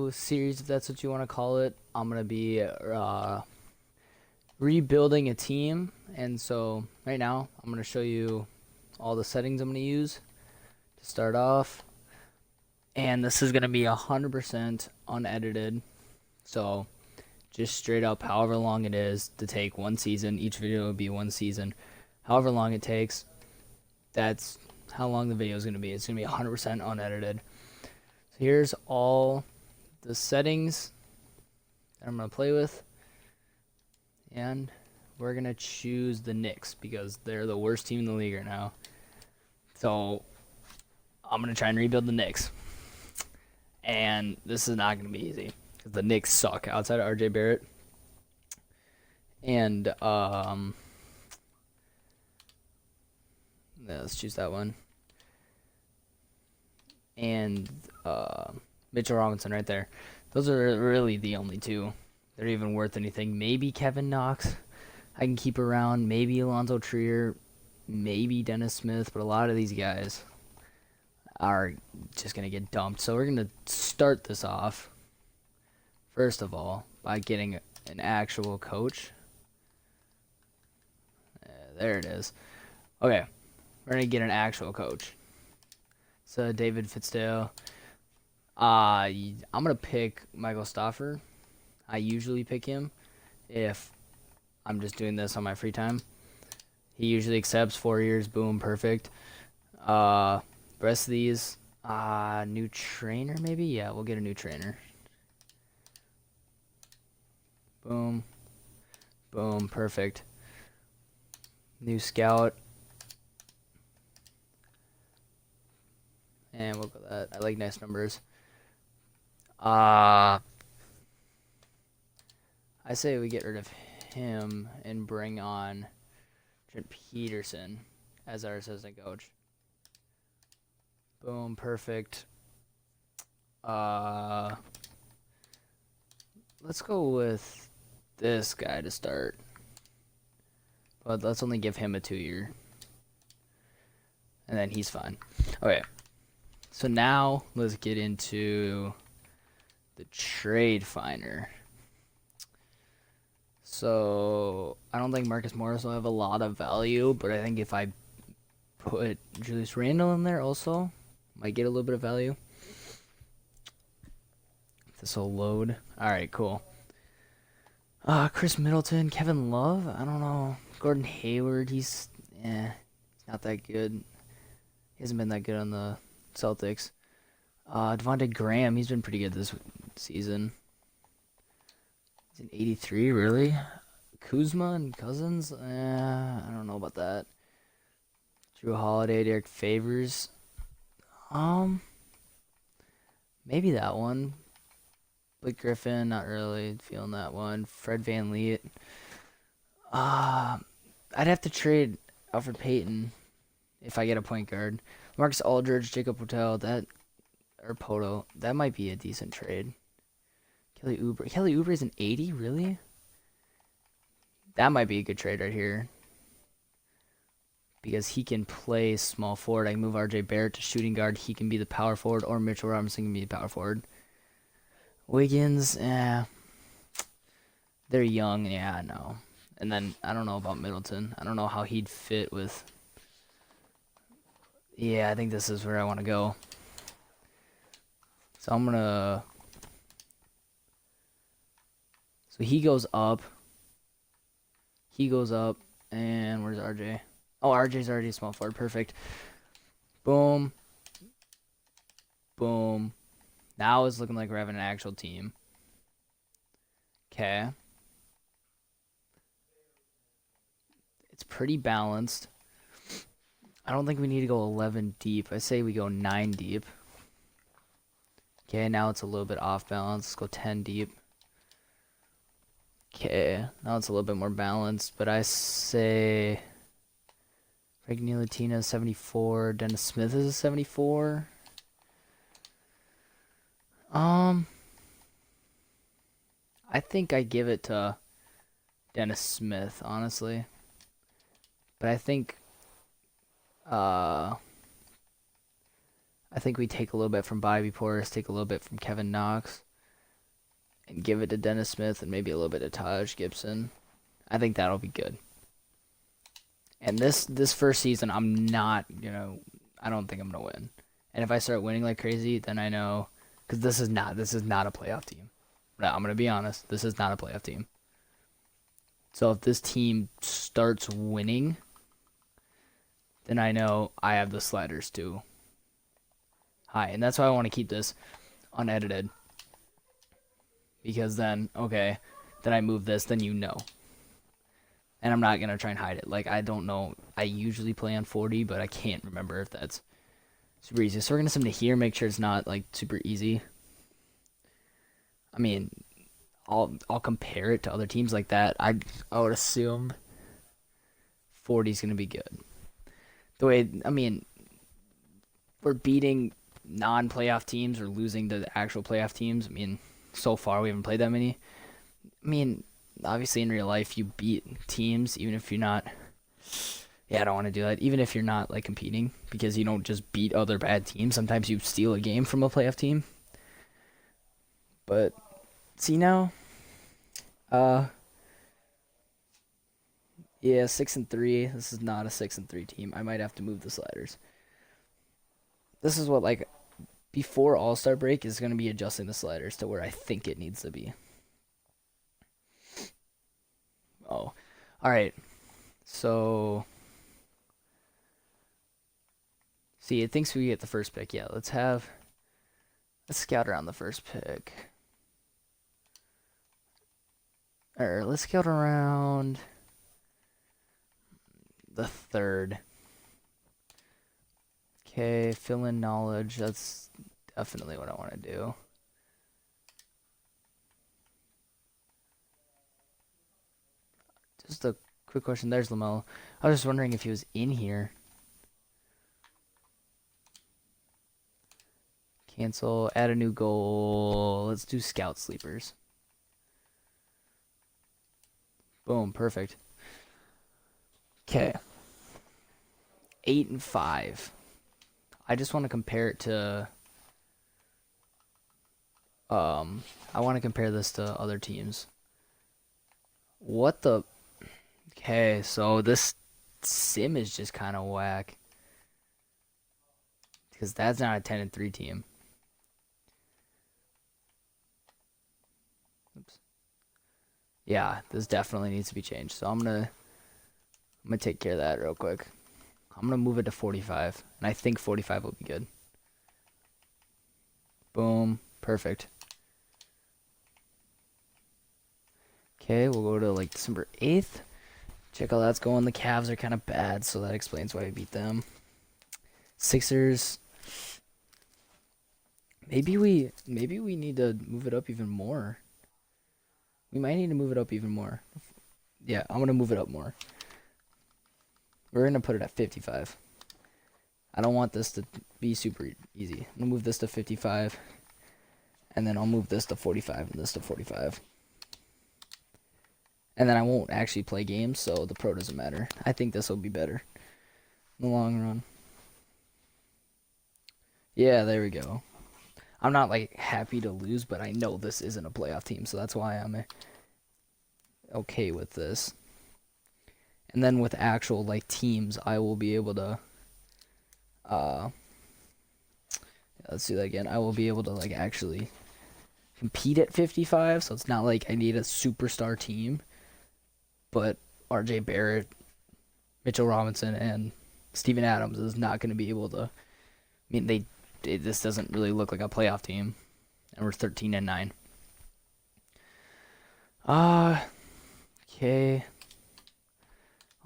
new series, if that's what you want to call it. I'm gonna be rebuilding a team, and so right now I'm gonna show you all the settings I'm gonna use to start off. And this is gonna be 100% unedited, so just straight up however long it is to take one season. Each video will be one season. However long it takes, that's how long the video is gonna be. It's gonna be 100% unedited. So here's all the settings that I'm gonna play with, and we're gonna choose the Knicks because they're the worst team in the league right now. So I'm gonna try and rebuild the Knicks, and this is not gonna be easy because the Knicks suck outside of RJ Barrett. And yeah, let's choose that one. And Mitchell Robinson right there. Those are really the only two that are even worth anything. Maybe Kevin Knox I can keep around. Maybe Alonzo Trier. Maybe Dennis Smith. But a lot of these guys are just going to get dumped. So we're going to start this off, first of all, by getting an actual coach. There it is. Okay, we're going to get an actual coach. So David Fitzdale. I'm going to pick Michael Stauffer. I usually pick him if I'm just doing this on my free time. He usually accepts 4 years. Boom, perfect. The rest of these, new trainer maybe? Yeah, we'll get a new trainer. Boom. Boom, perfect. New scout. And we'll go with that. I like nice numbers. I say we get rid of him and bring on Trent Peterson as our assistant coach. Boom, perfect. Let's go with this guy to start. But let's only give him a 2-year. And then he's fine. Okay. So now let's get into the trade finder. So I don't think Marcus Morris will have a lot of value, but I think if I put Julius Randle in there also, might get a little bit of value. This will load. Alright, cool. Chris Middleton, Kevin Love, I don't know. Gordon Hayward, he's not that good. He hasn't been that good on the Celtics. Devontae Graham, he's been pretty good this season. He's an 83, really? Kuzma and Cousins? I don't know about that. Drew Holiday, Derek Favors. Maybe that one. Blake Griffin, not really feeling that one. Fred VanVleet. I'd have to trade Alfred Payton if I get a point guard. Marcus Aldridge, Jacob Poeltl, that might be a decent trade. Kelly Oubre is an 80, really? That might be a good trade right here. Because he can play small forward. I can move RJ Barrett to shooting guard. He can be the power forward, or Mitchell Robinson can be the power forward. Wiggins, they're young, yeah, no. And then I don't know about Middleton. I don't know how he'd fit with. Yeah, I think this is where I want to go. So I'm gonna. So he goes up. And where's RJ? Oh, RJ's already a small forward. Perfect. Boom. Boom. Now it's looking like we're having an actual team. Okay. It's pretty balanced. I don't think we need to go 11 deep. I say we go 9 deep. Okay, now it's a little bit off balance. Let's go 10 deep. Okay, now it's a little bit more balanced, but I say Frank Ntilikina is 74, Dennis Smith is a 74. I think I give it to Dennis Smith, honestly. But I think we take a little bit from Bobby Portis, take a little bit from Kevin Knox. and give it to Dennis Smith and maybe a little bit of Taj Gibson. I think that'll be good. And this first season, I don't think I'm gonna win. And if I start winning like crazy, then I know, because this is not a playoff team. I'm gonna be honest, this is not a playoff team. So if this team starts winning, then I know I have the sliders too high, and that's why I want to keep this unedited. Because then, okay, then I move this, then you know. And I'm not going to try and hide it. Like, I don't know. I usually play on 40, but I can't remember if that's super easy. So we're going to send it here, make sure it's not, like, super easy. I mean, I'll compare it to other teams like that. I would assume 40 is going to be good. The way, I mean, we're beating non-playoff teams or losing to the actual playoff teams. I mean, so far we haven't played that many. I mean, obviously in real life you beat teams even if you're not. Yeah, I don't want to do that. Even if you're not like competing, because you don't just beat other bad teams. Sometimes you steal a game from a playoff team. But see now, yeah, 6-3. This is not a 6-3 team. I might have to move the sliders. This is what, like, before All-Star break is going to be adjusting the sliders to where I think it needs to be. Oh, all right. So, see, it thinks we get the first pick. Yeah, let's scout around the first pick. Or let's scout around the third. Okay, fill in knowledge. That's definitely what I want to do. Just a quick question. There's LaMelo. I was just wondering if he was in here. Cancel. Add a new goal. Let's do scout sleepers. Boom. Perfect. Okay. 8-5. I just want to compare it to. I want to compare this to other teams. What the? Okay, so this sim is just kind of whack. Because that's not a 10-3 team. Oops. Yeah, this definitely needs to be changed. So I'm gonna take care of that real quick. I'm gonna move it to 45, and I think 45 will be good. Boom, perfect. Okay, we'll go to like December 8th. Check how that's going. The Cavs are kind of bad, so that explains why we beat them. Sixers. Maybe we need to move it up even more. We might need to move it up even more. Yeah, I'm gonna move it up more. We're gonna put it at 55. I don't want this to be super easy. I'm gonna move this to 55, and then I'll move this to 45 and this to 45. And then I won't actually play games, so the pro doesn't matter. I think this will be better in the long run. Yeah, there we go. I'm not like happy to lose, but I know this isn't a playoff team, so that's why I'm okay with this. And then with actual like teams, I will be able to let's do that again. I will be able to like actually compete at 55, so it's not like I need a superstar team. But RJ Barrett, Mitchell Robinson, and Steven Adams is not going to be able to. I mean, this doesn't really look like a playoff team, and we're 13-9. Okay.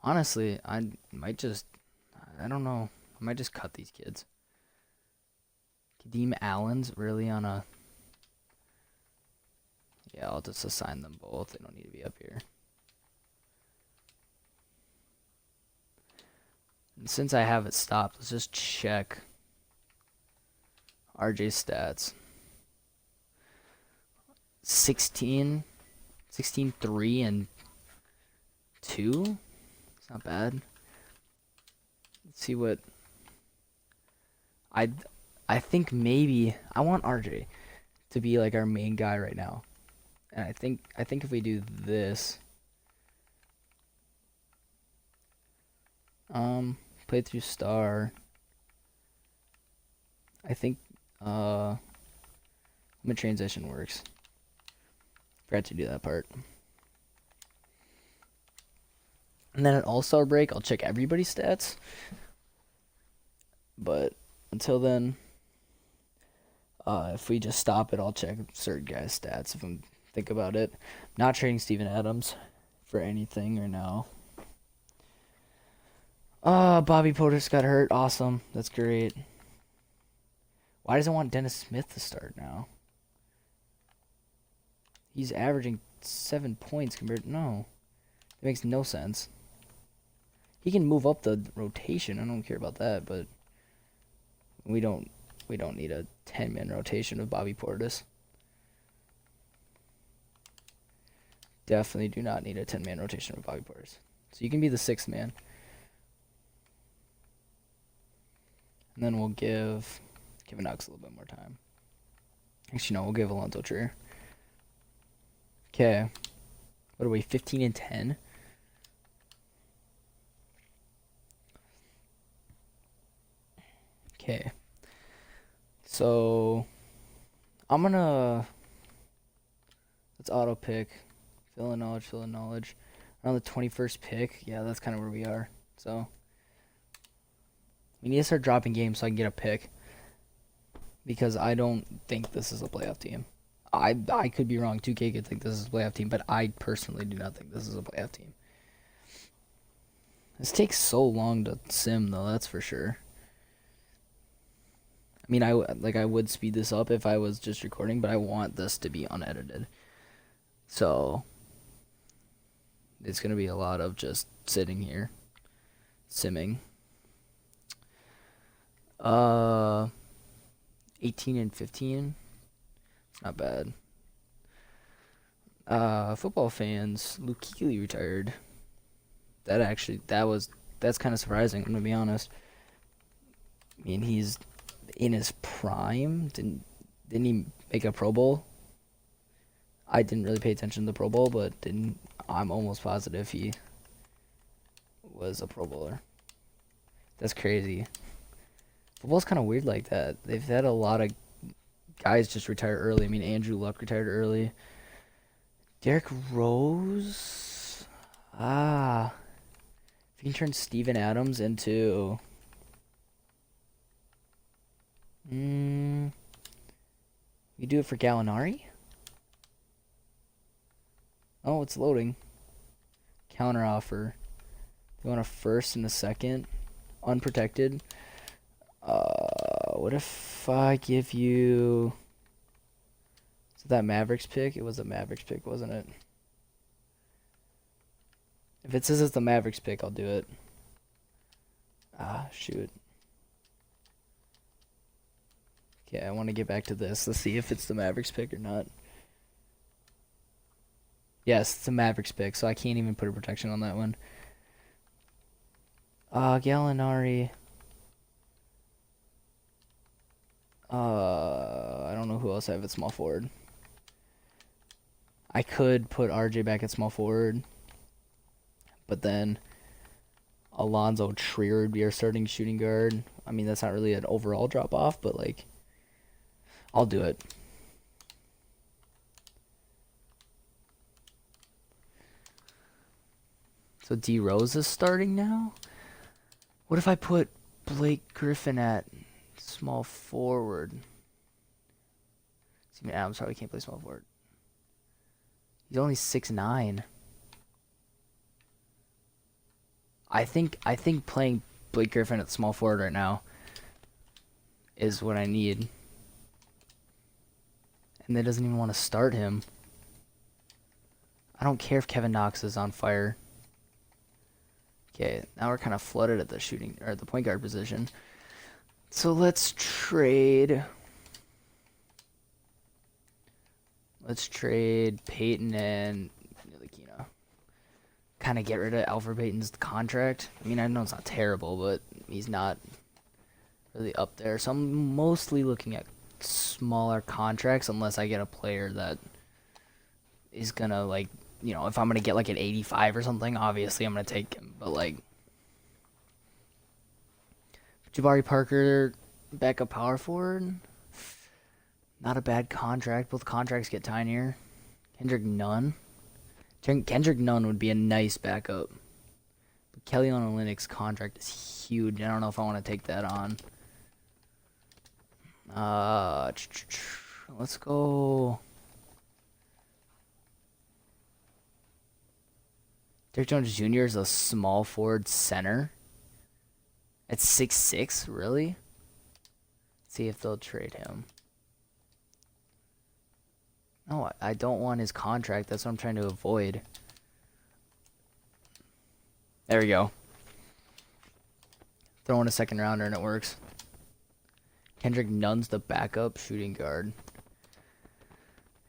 Honestly, I don't know. I might just cut these kids. Kadeem Allen's really on a. Yeah, I'll just assign them both. They don't need to be up here. And since I have it stopped, let's just check RJ's stats. 16, 3, and 2. It's not bad. Let's see what I think maybe I want RJ to be like our main guy right now. And I think if we do this, play through star, I think limit transition works. Forgot to do that part. And then at all-star break, I'll check everybody's stats. But until then, if we just stop it, I'll check certain guys' stats if I'm think about it. Not trading Steven Adams for anything right now. Bobby Portis got hurt. Awesome. That's great. Why does it want Dennis Smith to start now? He's averaging 7 points compared to... No. It makes no sense. He can move up the rotation. I don't care about that, but we don't need a 10-man rotation of Bobby Portis. Definitely do not need a 10-man rotation of Bobby Portis. So you can be the 6th man. And then we'll give KNICKS a little bit more time. Actually, no, we'll give Alonzo Trier. Okay. What are we, 15 and 10? Okay. So, I'm gonna... Let's auto pick. Fill in knowledge, fill in knowledge. Around the 21st pick. Yeah, that's kind of where we are. So, we need to start dropping games so I can get a pick. Because I don't think this is a playoff team. I could be wrong. 2K could think this is a playoff team, but I personally do not think this is a playoff team. This takes so long to sim, though. That's for sure. I mean, I would speed this up if I was just recording, but I want this to be unedited. So, it's going to be a lot of just sitting here, simming. 18 and 15. It's not bad. Football fans, Luke Kuechly retired. That's kind of surprising, I'm going to be honest. I mean, he's in his prime. Didn't he make a Pro Bowl? I didn't really pay attention to the Pro Bowl, but I'm almost positive he was a Pro Bowler. That's crazy. Football's kind of weird like that. They've had a lot of guys just retire early. I mean, Andrew Luck retired early. Derrick Rose? If you can turn Steven Adams into... You do it for Gallinari? Oh, it's loading. Counter offer. You want a first and a second? Unprotected. What if I give you... Is it that Mavericks pick? It was a Mavericks pick, wasn't it? If it says it's the Mavericks pick, I'll do it. Shoot. Okay, I want to get back to this. Let's see if it's the Mavericks pick or not. Yes, it's a Mavericks pick, so I can't even put a protection on that one. Gallinari. I don't know who else I have at small forward. I could put RJ back at small forward, but then Alonzo Trier would be our starting shooting guard. I mean, that's not really an overall drop off, but like, I'll do it. So D Rose is starting now? What if I put Blake Griffin at small forward? Steven Adams probably can't play small forward. He's only 6'9". I think playing Blake Griffin at small forward right now is what I need. And they doesn't even want to start him. I don't care if Kevin Knox is on fire. Okay, now we're kind of flooded at the shooting or the point guard position. So let's trade. Let's trade Peyton and Ntilikina. Kind of get rid of Alfred Payton's contract. I mean, I know it's not terrible, but he's not really up there. So I'm mostly looking at smaller contracts unless I get a player that is gonna like, you know, if I'm gonna get like an 85 or something, obviously I'm gonna take him. But like Jabari Parker, backup power forward, not a bad contract. Both contracts get tinier. Kendrick Nunn. Kendrick Nunn would be a nice backup. But Kelly Olynyk's contract is huge. I don't know if I want to take that on. Let's go. Derrick Jones Jr. is a small forward center. At 6'6", really? Let's see if they'll trade him. No, I don't want his contract. That's what I'm trying to avoid. There we go. Throw in a second rounder and it works. Kendrick Nunn's the backup shooting guard.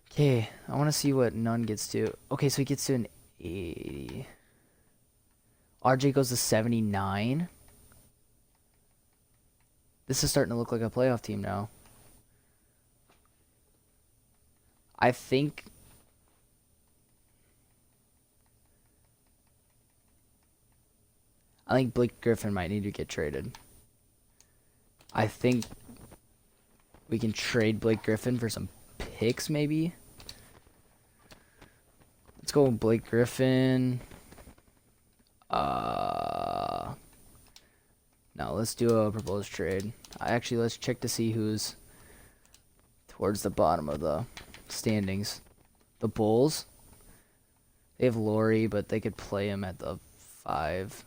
Okay, I want to see what Nunn gets to. Okay, so he gets to an 80. RJ goes to 79. This is starting to look like a playoff team now. I think Blake Griffin might need to get traded. I think we can trade Blake Griffin for some picks, maybe. Let's go with Blake Griffin. No, let's do a proposed trade. Let's check to see who's towards the bottom of the standings. The Bulls. They have Laurie, but they could play him at the 5.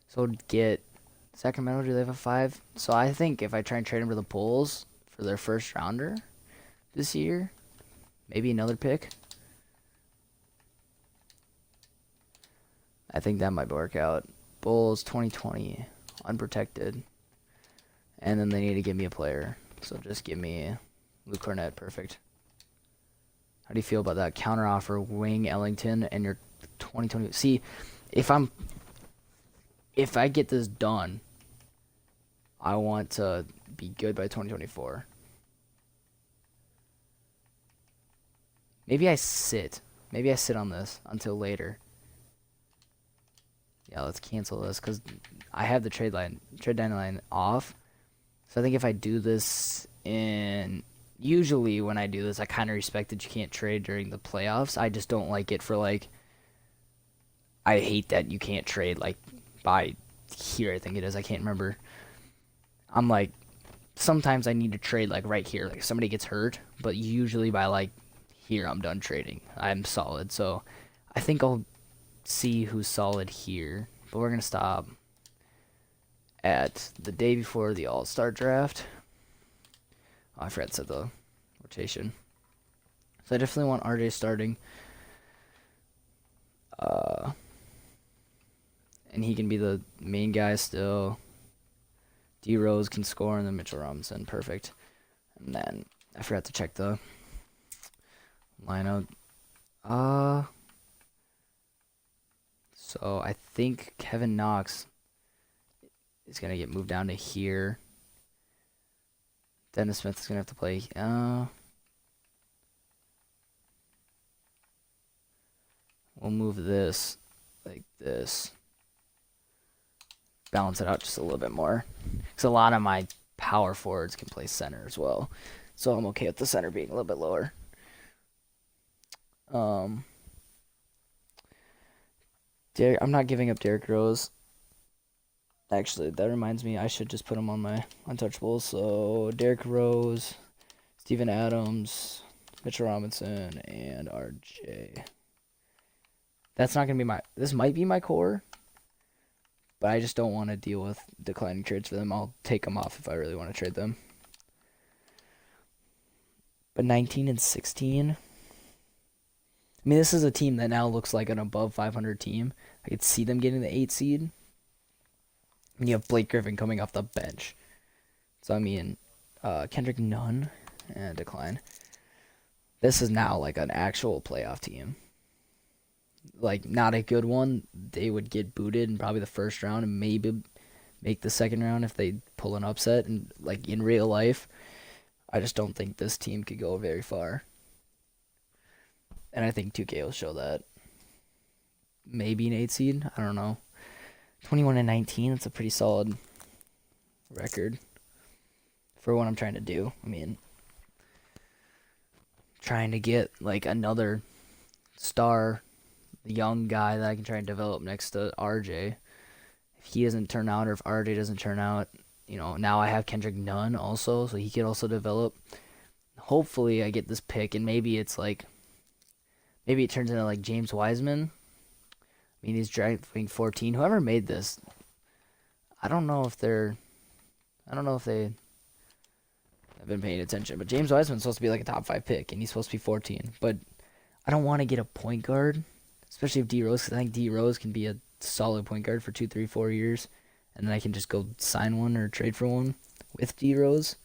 So get Sacramento. Do they have a 5? So I think if I try and trade him to the Bulls for their first rounder this year, maybe another pick, I think that might work out. Bulls 2020 unprotected, and then they need to give me a player. So just give me Luke Cornett. Perfect. How do you feel about that counter offer? Wing Ellington and your 2020. See, if I get this done, I want to be good by 2024. Maybe I sit on this until later. Yeah, let's cancel this because I have the trade deadline off. So I think if I do this usually when I do this, I kind of respect that you can't trade during the playoffs. I just don't like it for like, I hate that you can't trade like by here, I think it is. I can't remember. I'm like, sometimes I need to trade like right here. Like somebody gets hurt, but usually by like here, I'm done trading. I'm solid. So I think I'll see who's solid here, but we're gonna stop at the day before the All-Star draft. Oh, I forgot to set the rotation. So I definitely want RJ starting, and he can be the main guy still. D Rose can score, and then Mitchell Robinson, perfect. And then I forgot to check the lineup. So I think Kevin Knox is going to get moved down to here. Dennis Smith is going to have to play. We'll move this like this. Balance it out just a little bit more. Because a lot of my power forwards can play center as well. So I'm okay with the center being a little bit lower. I'm not giving up Derrick Rose. Actually, that reminds me, I should just put him on my untouchables. So Derrick Rose, Steven Adams, Mitchell Robinson, and RJ. That's not going to be this might be my core, but I just don't want to deal with declining trades for them. I'll take them off if I really want to trade them. But 19 and 16... I mean, this is a team that now looks like an above 500 team. I could see them getting the 8 seed. And you have Blake Griffin coming off the bench. So, I mean, Kendrick Nunn, and decline. This is now like an actual playoff team. Like, not a good one. They would get booted in probably the first round and maybe make the second round if they pull an upset. And, like, in real life, I just don't think this team could go very far. And I think 2K will show that. Maybe an 8 seed. I don't know. 21-19. That's a pretty solid record for what I'm trying to do. I mean, trying to get like another star, young guy that I can try and develop next to RJ. If he doesn't turn out, or if RJ doesn't turn out, now I have Kendrick Nunn also, so he could also develop. Hopefully, I get this pick, and maybe it turns into like James Wiseman. I mean, he's drafting 14. Whoever made this, I don't know if they have been paying attention. But James Wiseman's supposed to be like a top 5 pick, and he's supposed to be 14. But I don't want to get a point guard, especially if D Rose, because I think D Rose can be a solid point guard for 2, 3, 4 years, and then I can just go sign one or trade for one with D Rose.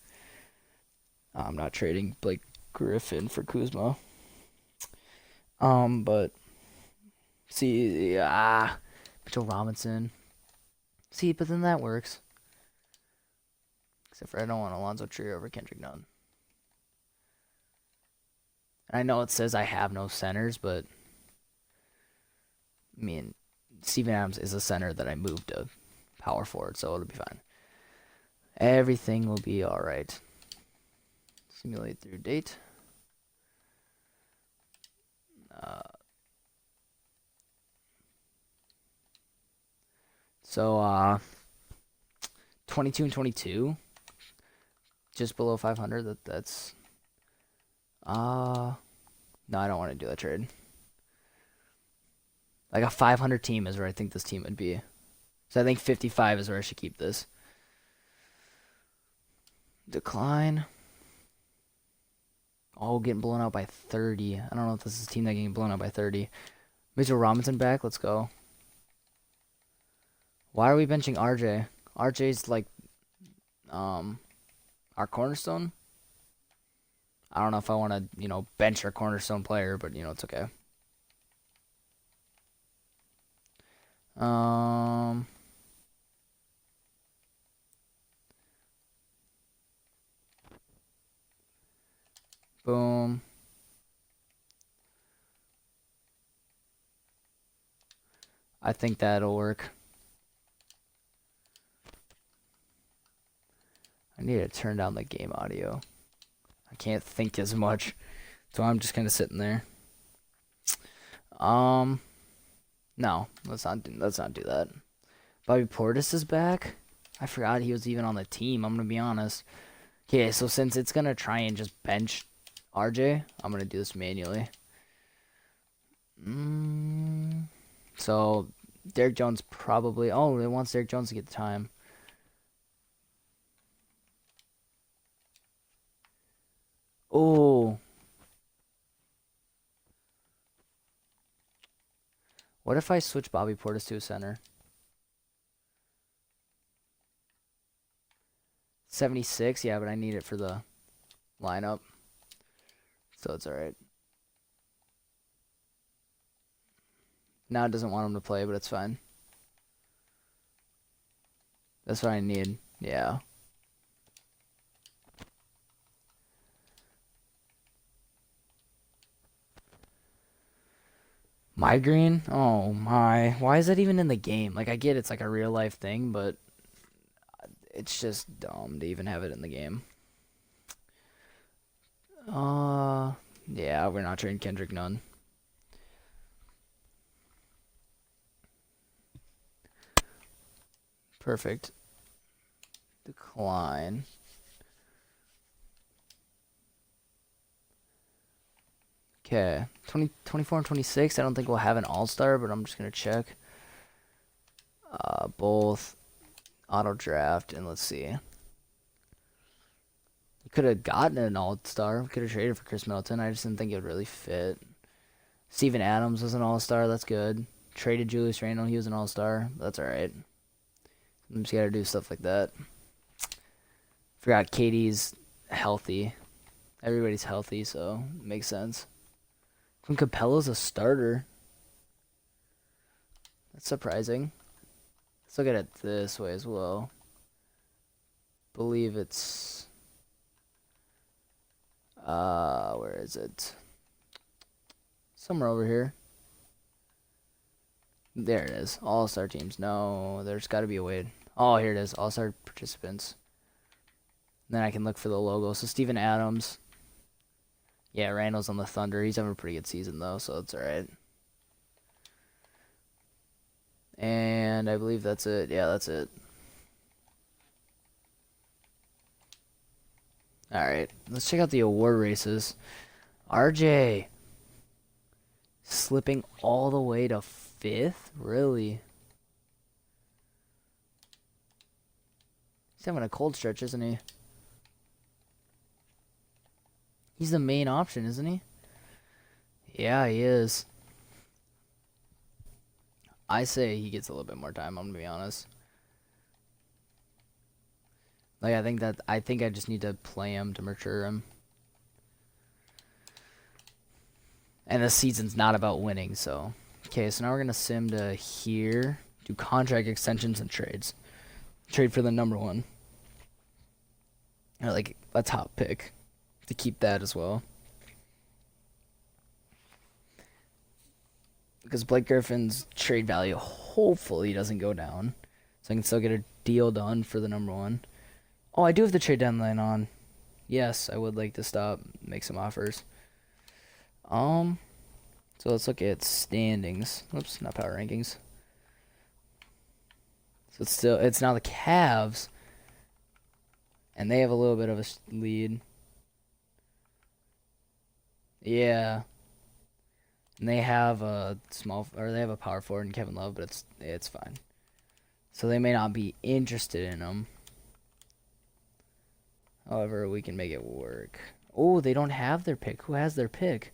I'm not trading Blake Griffin for Kuzma. But see, Mitchell Robinson. See, but then that works. Except for I don't want Alonzo Trier over Kendrick Nunn. And I know it says I have no centers, but I mean, Steven Adams is a center that I moved to power forward, so it'll be fine. Everything will be alright. Simulate through date. So 22 and 22, just below 500. That's no, I don't want to do that trade. Like a 500 team is where I think this team would be. So I think 55 is where I should keep this. Decline. Oh, getting blown out by 30. I don't know if this is a team that getting blown out by 30. Mitchell Robinson back. Let's go. Why are we benching RJ? RJ's like our cornerstone. I don't know if I want to, bench our cornerstone player, but it's okay. Boom. I think that'll work. I need to turn down the game audio. I can't think as much, so I'm just kind of sitting there. No, let's not do that. Bobby Portis is back. I forgot he was even on the team. I'm gonna be honest. Okay, so since it's gonna try and just bench RJ, I'm gonna do this manually. So Derrick Jones probably. Oh, it wants Derrick Jones to get the time. Oh. What if I switch Bobby Portis to a center? 76, yeah, but I need it for the lineup. So it's alright. Now it doesn't want him to play, but it's fine. That's what I need. Yeah. Migraine? Oh my. Why is that even in the game? Like, I get it's like a real life thing, but it's just dumb to even have it in the game. Yeah, we're not trading Kendrick Nunn. Perfect. Decline. Okay. 24 and 26. I don't think we'll have an all-star, but I'm just going to check. Both auto draft, and let's see. We could have gotten an all-star. We could have traded for Chris Middleton. I just didn't think it would really fit. Steven Adams was an all-star. That's good. Traded Julius Randle. He was an all-star. That's all right. I'm just got to do stuff like that. Forgot Katie's healthy. Everybody's healthy, so it makes sense. Clint Capella's a starter. That's surprising. Let's look at it this way as well. Believe it's where is it? Somewhere over here. There it is. All-star teams. No, there's got to be a way. Oh, here it is. All-star participants. And then I can look for the logo. So Steven Adams. Yeah, Randall's on the Thunder. He's having a pretty good season, though, so it's all right. And I believe that's it. Yeah, that's it. All right. Let's check out the award races. RJ. Slipping all the way to 5th? Really? He's having a cold stretch, isn't he? He's the main option, isn't he? Yeah, he is. I say he gets a little bit more time, I'm gonna be honest. Like, I think I just need to play him to mature him. And the season's not about winning, so. Okay, so now we're gonna sim to here. Do contract extensions and trades. Trade for the number 1. Or like a top pick. To keep that as well. Because Blake Griffin's trade value hopefully doesn't go down. So I can still get a deal done for the number 1. Oh, I do have the trade deadline on. Yes, I would like to stop, make some offers. So let's look at standings. Oops, not power rankings. So it's now the Cavs. And they have a little bit of a lead. Yeah. And they have a they have a power forward in Kevin Love, but it's fine. So they may not be interested in him. However, we can make it work. Oh, they don't have their pick. Who has their pick?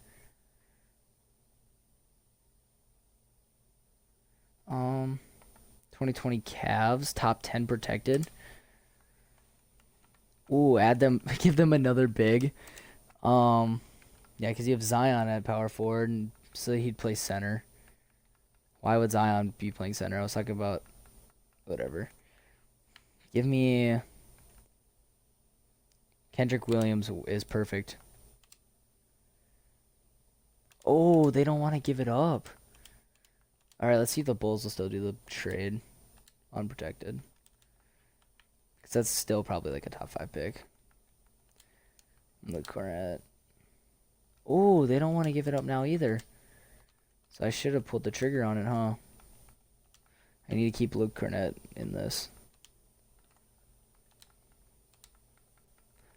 2020 Cavs, top 10 protected. Ooh, add them, give them another big. Yeah, because you have Zion at power forward, and so he'd play center. Why would Zion be playing center? I was talking about whatever. Give me Kendrick Williams is perfect. Oh, they don't want to give it up. All right, let's see if the Bulls will still do the trade unprotected. Because that's still probably like a top 5 pick. Look, Cornette. Oh, they don't want to give it up now either. So I should have pulled the trigger on it, huh? I need to keep Luke Cornette in this.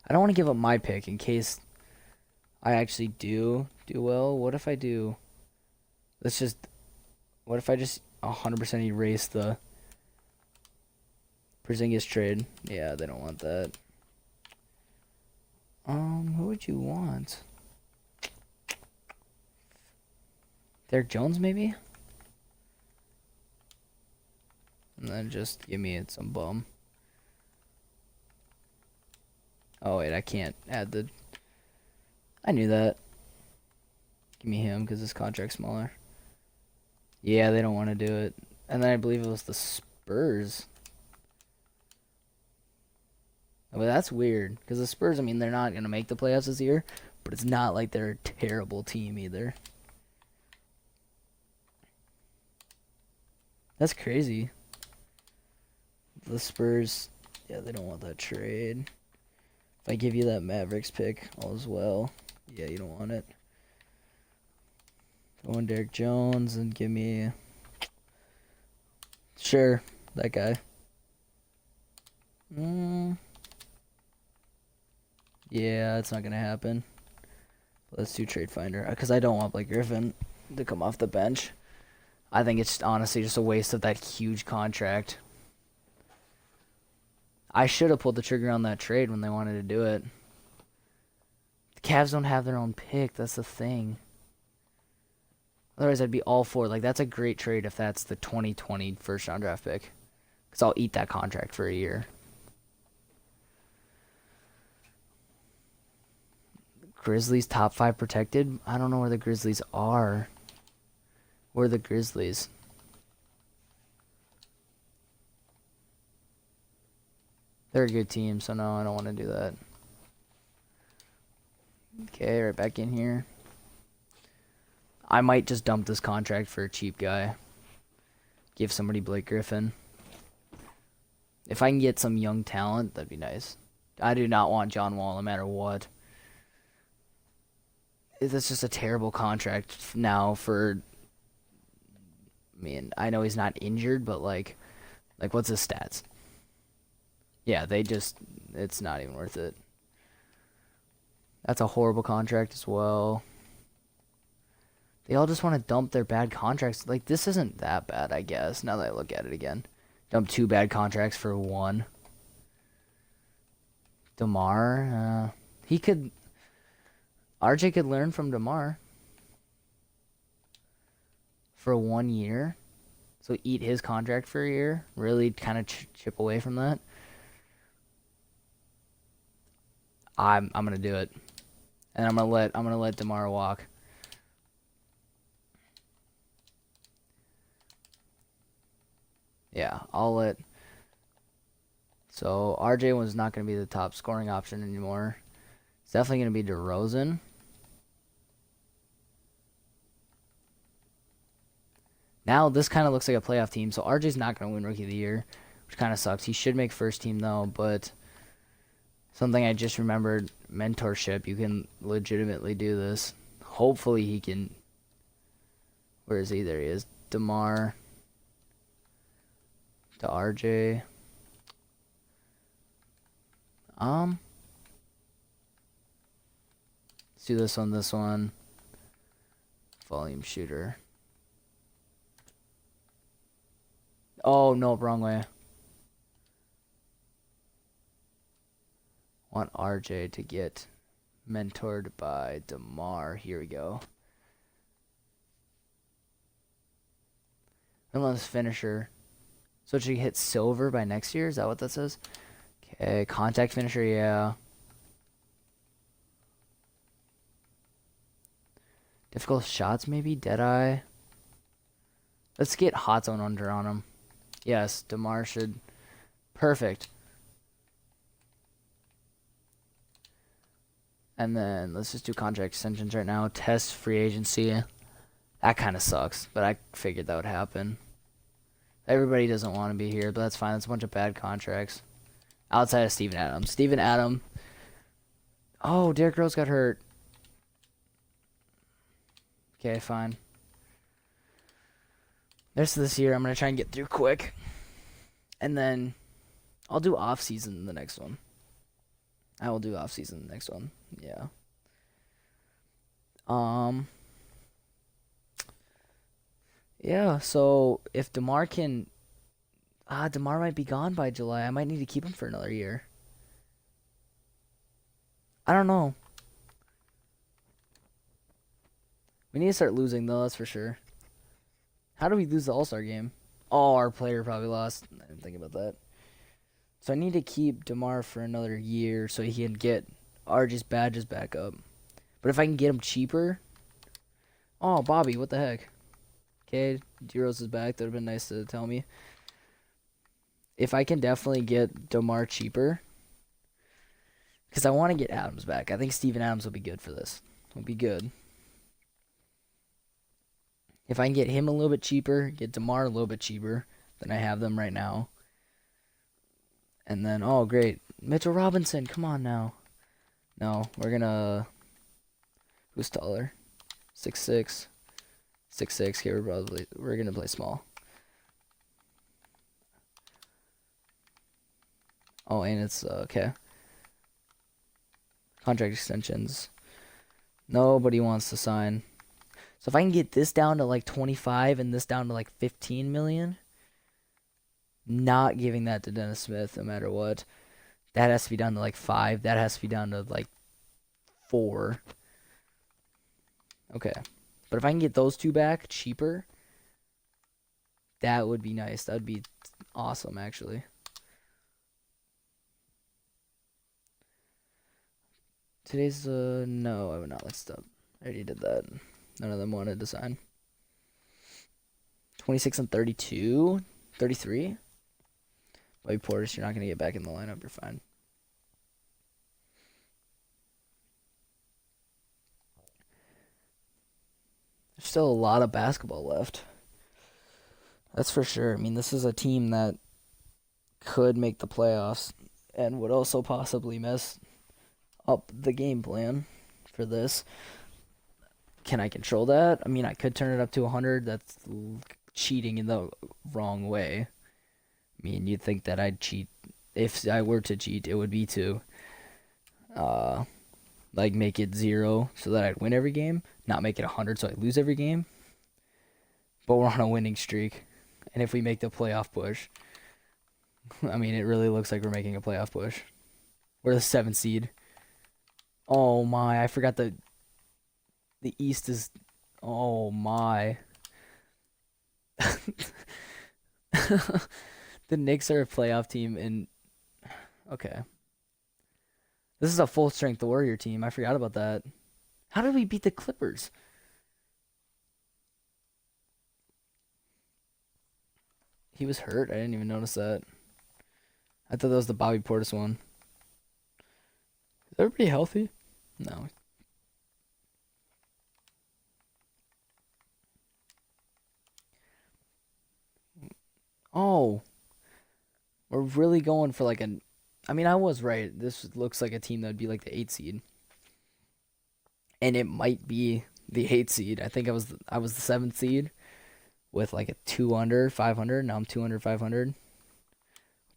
I don't want to give up my pick in case I actually do well. What if I do? What if I just 100% erase the Porzingis trade? Yeah, they don't want that. Who would you want? Derek Jones, maybe? And then just give me some bum. Oh, wait, I can't add the... I knew that. Give me him, because his contract's smaller. Yeah, they don't want to do it. And then I believe it was the Spurs. Oh, but that's weird, because the Spurs, I mean, they're not going to make the playoffs this year, but it's not like they're a terrible team either. That's crazy. The Spurs, yeah, they don't want that trade. If I give you that Mavericks pick, all is well. Yeah, you don't want it. Go on Derek Jones and give me... Sure, that guy. Yeah, it's not going to happen. Let's do Trade Finder, because I don't want Blake Griffin to come off the bench. I think it's honestly just a waste of that huge contract. I should have pulled the trigger on that trade when they wanted to do it. The Cavs don't have their own pick. That's the thing. Otherwise, I'd be all for it. Like, that's a great trade if that's the 2020 first-round draft pick. Because I'll eat that contract for a year. Grizzlies top 5 protected? I don't know where the Grizzlies are. Where are the Grizzlies? They're a good team, so no, I don't want to do that. Okay, right back in here. I might just dump this contract for a cheap guy. Give somebody Blake Griffin. If I can get some young talent, that'd be nice. I do not want John Wall no matter what. That's just a terrible contract now for... I mean, I know he's not injured, but like what's his stats? Yeah, it's not even worth it. That's a horrible contract as well. They all just want to dump their bad contracts. Like, this isn't that bad, I guess, now that I look at it again. Dump 2 bad contracts for 1. DeMar, he could... RJ could learn from DeMar. For 1 year. So eat his contract for a year. Really kind of chip away from that. I'm gonna do it. And I'm gonna let DeMar walk. Yeah, I'll let... So, RJ was not going to be the top scoring option anymore. It's definitely going to be DeRozan. Now, this kind of looks like a playoff team, so RJ's not going to win Rookie of the Year, which kind of sucks. He should make first team, though, but something I just remembered, mentorship. You can legitimately do this. Hopefully he can... Where is he? There he is. DeMar... to RJ. Let's do this one. Volume shooter. Oh, no, wrong way. Want RJ to get mentored by DeMar. Here we go. Unless finisher. So it should hit silver by next year? Is that what that says? Okay, contact finisher, yeah. Difficult shots, maybe? Deadeye. Let's get hot zone under on him. Yes, DeMar should... Perfect. And then let's just do contract extensions right now. Test free agency. That kind of sucks, but I figured that would happen. Everybody doesn't want to be here, but that's fine. That's a bunch of bad contracts. Outside of Steven Adams. Steven Adams. Oh, Derrick Rose got hurt. Okay, fine. The rest of this year, I'm going to try and get through quick. And then I'll do off-season in the next one. I will do off-season in the next one. Yeah. Yeah, so if DeMar can... DeMar might be gone by July. I might need to keep him for another year. I don't know. We need to start losing, though, that's for sure. How do we lose the All-Star game? Oh, our player probably lost. I didn't think about that. So I need to keep DeMar for another year so he can get RJ's badges back up. But if I can get him cheaper... Oh, Bobby, what the heck? Okay, D-Rose is back. That would have been nice to tell me. If I can definitely get DeMar cheaper... Because I want to get Adams back. I think Steven Adams will be good for this. Will be good. If I can get him a little bit cheaper, get DeMar a little bit cheaper than I have them right now. And then, oh, great. Mitchell Robinson, come on now. No, we're going to... Who's taller? 6'6". 6'6". Okay, we're going to play small. Oh, and it's, okay. Contract extensions. Nobody wants to sign. So if I can get this down to like 25 and this down to like 15 million, not giving that to Dennis Smith no matter what. That has to be down to like 5. That has to be down to like 4. Okay. But if I can get those two back cheaper, that would be nice. That would be awesome, actually. Today's, no, I would not. Let's stop. I already did that. None of them wanted to sign. 26 and 32? 33? Bobby Portis, you're not going to get back in the lineup. You're fine. There's still a lot of basketball left. That's for sure. I mean, this is a team that could make the playoffs and would also possibly mess up the game plan for this. Can I control that? I mean, I could turn it up to 100. That's cheating in the wrong way. I mean, you'd think that I'd cheat. If I were to cheat, it would be to like make it 0 so that I'd win every game, not make it 100 so I lose every game. But we're on a winning streak, and if we make the playoff push, I mean, it really looks like we're making a playoff push. We're the 7th seed. Oh my, I forgot the East is. Oh my. The Knicks are a playoff team, and okay. This is a full strength Warrior team. I forgot about that. How did we beat the Clippers? He was hurt. I didn't even notice that. I thought that was the Bobby Portis one. Is everybody healthy? No. Oh. We're really going for like an. I mean, I was right. This looks like a team that would be like the 8th seed. And it might be the 8th seed. I think I was the 7th seed with like a 2 under 500. Now I'm 2 under 500.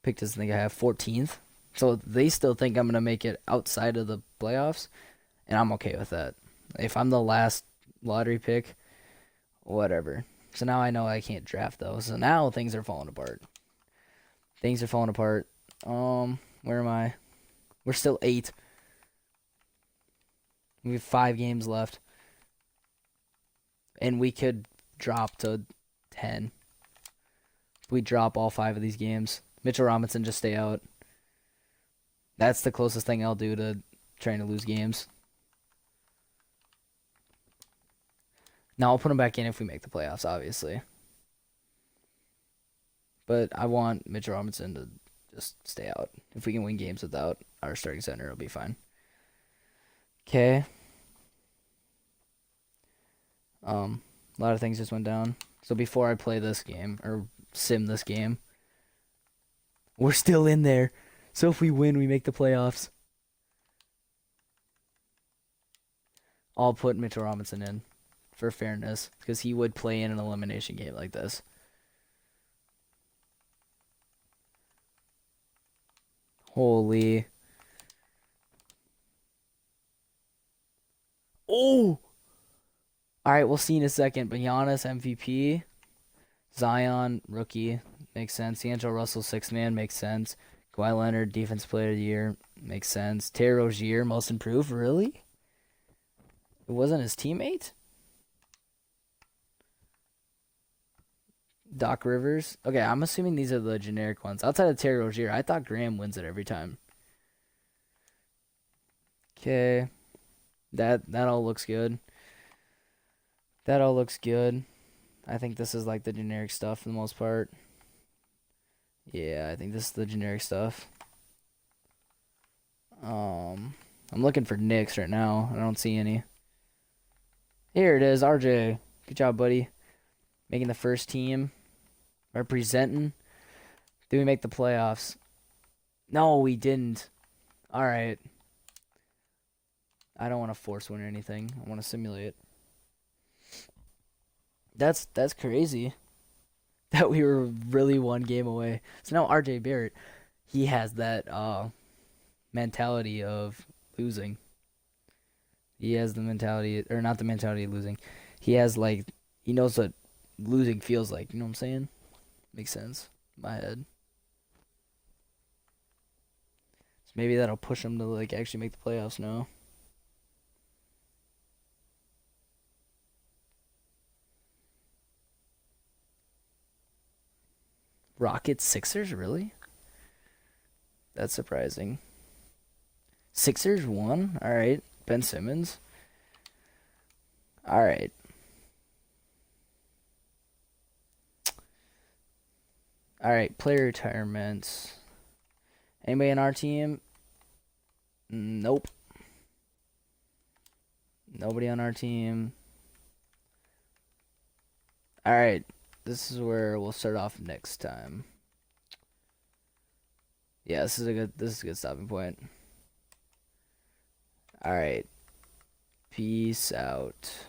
Picked this, I think I have 14th. So they still think I'm going to make it outside of the playoffs, and I'm okay with that. If I'm the last lottery pick, whatever. So now I know I can't draft those. So now things are falling apart. Things are falling apart. Where am I? We're still 8. We have 5 games left. And we could drop to 10. We drop all 5 of these games. Mitchell Robinson just stay out. That's the closest thing I'll do to trying to lose games. Now I'll put him back in if we make the playoffs, obviously. But I want Mitchell Robinson to just stay out. If we can win games without our starting center, it'll be fine. Okay. A lot of things just went down. So before I play this game, or sim this game, we're still in there. So if we win, we make the playoffs. I'll put Mitchell Robinson in for fairness, because he would play in an elimination game like this. Holy. Oh! Alright, we'll see in a second. But Giannis, MVP. Zion, rookie. Makes sense. D'Angelo Russell, 6th man. Makes sense. Kawhi Leonard, Defensive Player of the Year. Makes sense. Terry Rozier, Most Improved. Really? It wasn't his teammate? Doc Rivers. Okay, I'm assuming these are the generic ones. Outside of Terry Rozier, I thought Graham wins it every time. Okay. That all looks good. That all looks good. I think this is like the generic stuff for the most part. Yeah, I think this is the generic stuff. I'm looking for KNICKS right now. I don't see any. Here it is, RJ. Good job, buddy. Making the first team. Representing. Did we make the playoffs? No, we didn't. Alright. I don't want to force win or anything. I want to simulate. That's crazy. That we were really one game away. So now RJ Barrett, he has that mentality of losing. He has the mentality, or not the mentality of losing. He has like, he knows what losing feels like. You know what I'm saying? Makes sense in my head. So maybe that'll push him to like actually make the playoffs now. Rockets, Sixers, really? That's surprising. Sixers won? Alright. Ben Simmons. Alright. Alright, player retirements. Anybody on our team? Nope. Nobody on our team. Alright, this is where we'll start off next time. Yeah, this is a good stopping point. Alright. Peace out.